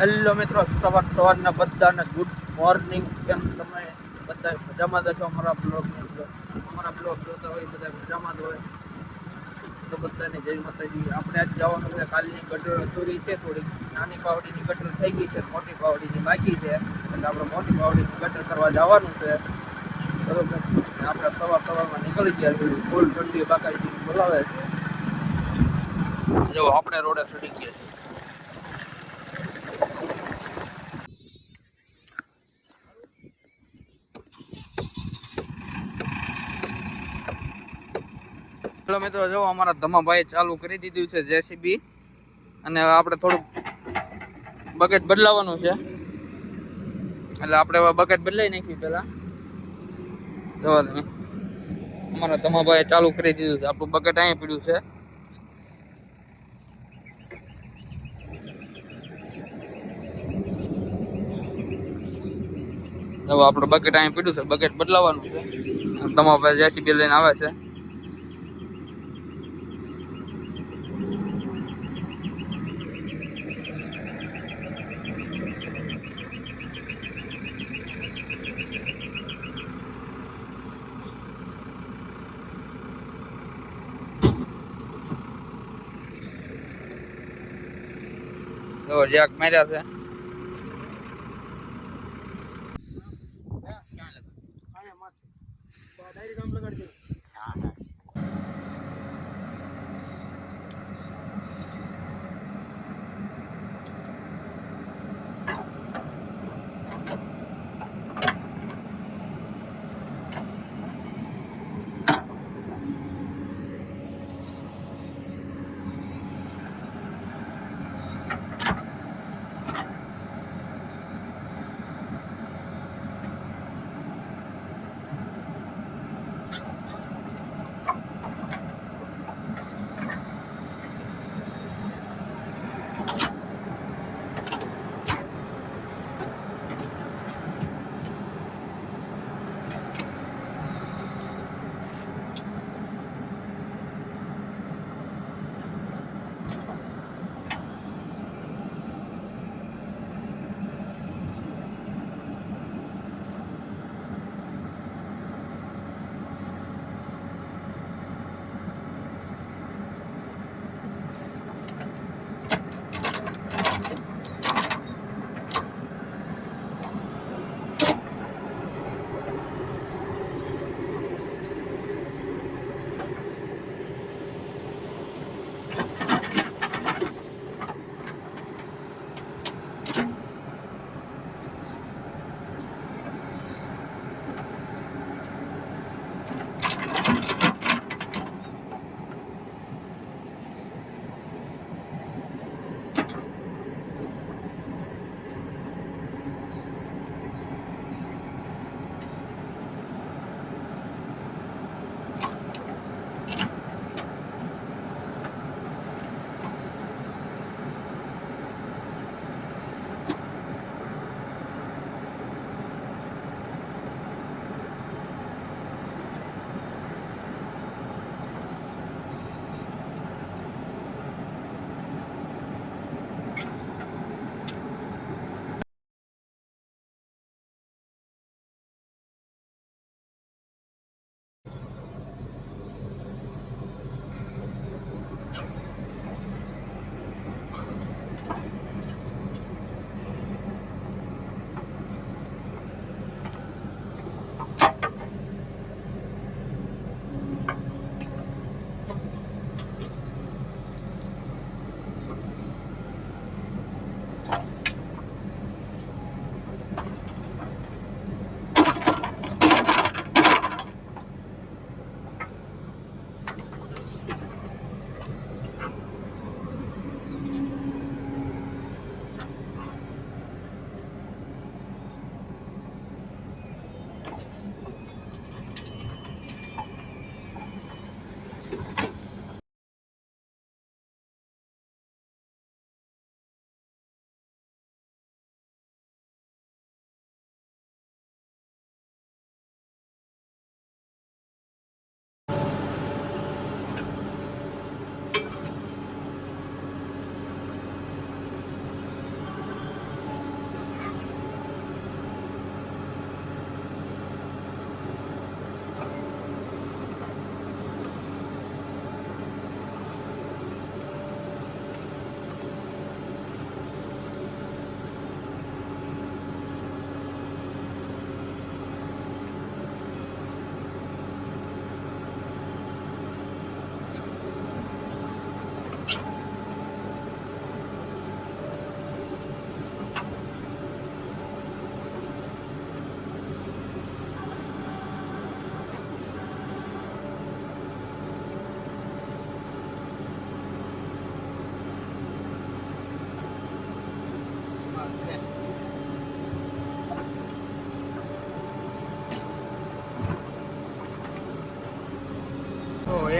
Hello મિત્રો, સવારના બધાને ગુડ મોર્નિંગ. કેમ તમે બધા મજામાં છો? અમારા બ્લોગ જોતા હોય બધા મજામાં જ હોય તો બધાને જય માતાજી. આપણે આજ જવાનું છે. કાલની ગટર અધૂરી છે, થોડીક નાની પાવડીની ગટર થઈ ગઈ છે, મોટી પાવડીની બાકી છે, એટલે આપણે મોટી પાવડીની ગટર કરવા જવાનું છે. બરોબર, આપણે સવારમાં નીકળી ગયા છીએ. ફૂલ ઠંડી બાકાજી બોલાવે છે. જો આપણે રોડે ચડી ગયા છીએ. હેલો મિત્રો, જો અમારા ધમાભાઈ ચાલુ કરી દીધું છે જેસીબી, અને આપણે થોડુંક બકેટ બદલાવાનું છે, એટલે આપણે હવે બકેટ બદલાઈ નાખી. પેલા જોવા તમે, અમારા ધમાભાઈ ચાલુ કરી દીધું છે. આપણું બકેટ અહીં પડ્યું છે. હવે આપણું બકેટ અહીં પડ્યું છે, બકેટ બદલાવાનું છે. ધમાભાઈ જેસીબી લઈને આવે છે. તો જેક માર્યા છે.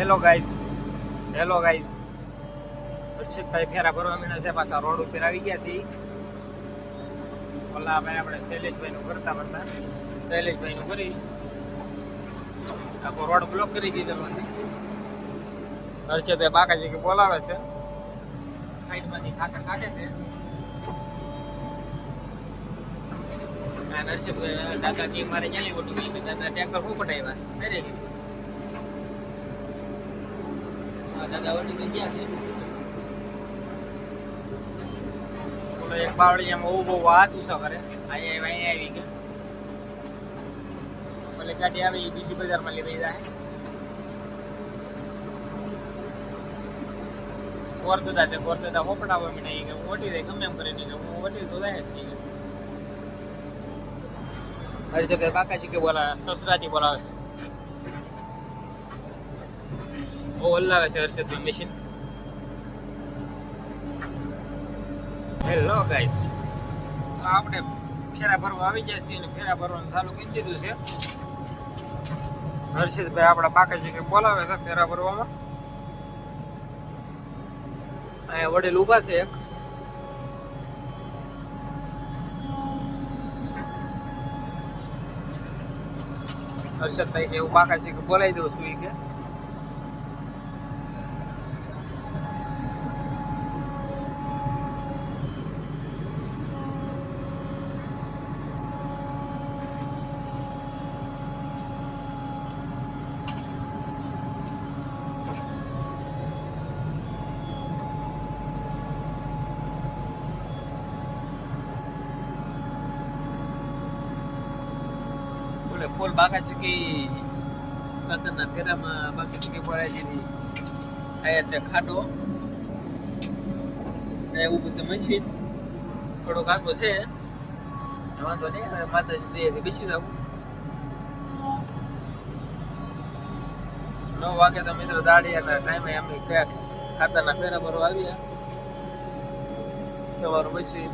હેલો ગાઈસ હર્ષિતભાઈ ફેરા ભરવા મીના છે પાછા રોડ ઉપર આવી ગયા છીએ. ઓલા ભાઈ આપણે શૈલેષભાઈ નું કરતા શૈલેષભાઈ નું કરી આખો રોડ બ્લોક કરી દીધેલો છે. હર્ષિતભાઈ બાકાજી કે બોલાવે છે, સાઈડમાંથી ખાતર કાઢે છે. હર્ષિતભાઈ દાદા કે મારે ક્યાં ખોટું ગયું દાદા ટ્રેક્ટર શું પટાવ્યા ફેરી દાદા વડી ગયા છે. બોલો એક બાવળી એમ બહુ હાથ ઉછા કરે અહીંયા આવી ગયા. ભલે ગાડી આવી બીજી બજારમાં લઈ જાય. ગોરદાદા છે, ગોરદાદા હોપડાવવા મને કે હું ઓટી જાય ગમે એમ કરીને કે હું ઓટી તો જાય જ નહીં. હર્ષિતભાઈ બાકાજી કે બોલાવે સસરાજી બોલાવે ઓ હલાવે છે હર્ષિતભાઈ મશીન. હેલો ગાઈસ, આપણે ફેરા ભરવા આવી ગયા છીએ અને ફેરા ભરવાનું ચાલુ કરી દીધું છે. હર્ષિતભાઈ આપણા બાકાજી કે બોલાવે છે ફેરા ભરવામાં. અહીંયા વડીલ ઊભા છે એક. હર્ષદભાઈ કે એવું બાકાજી કે બોલાવી દઉં છું કે ફૂલ બાકાજી કે ખાતરના ફેરામાં બાકાજી કે ભરાયેલી આયા છે ખાડો એ ઊભું છે મશીન થોડોક આગો છે વાંધો નહીં. હવે માતાજી દે બેસી જાવ 9 વાગે તો મિત્રો દાડિયાના ટાઈમે અમે ખાતરના ફેરા ભરવા આવ્યા. તમારું મશીન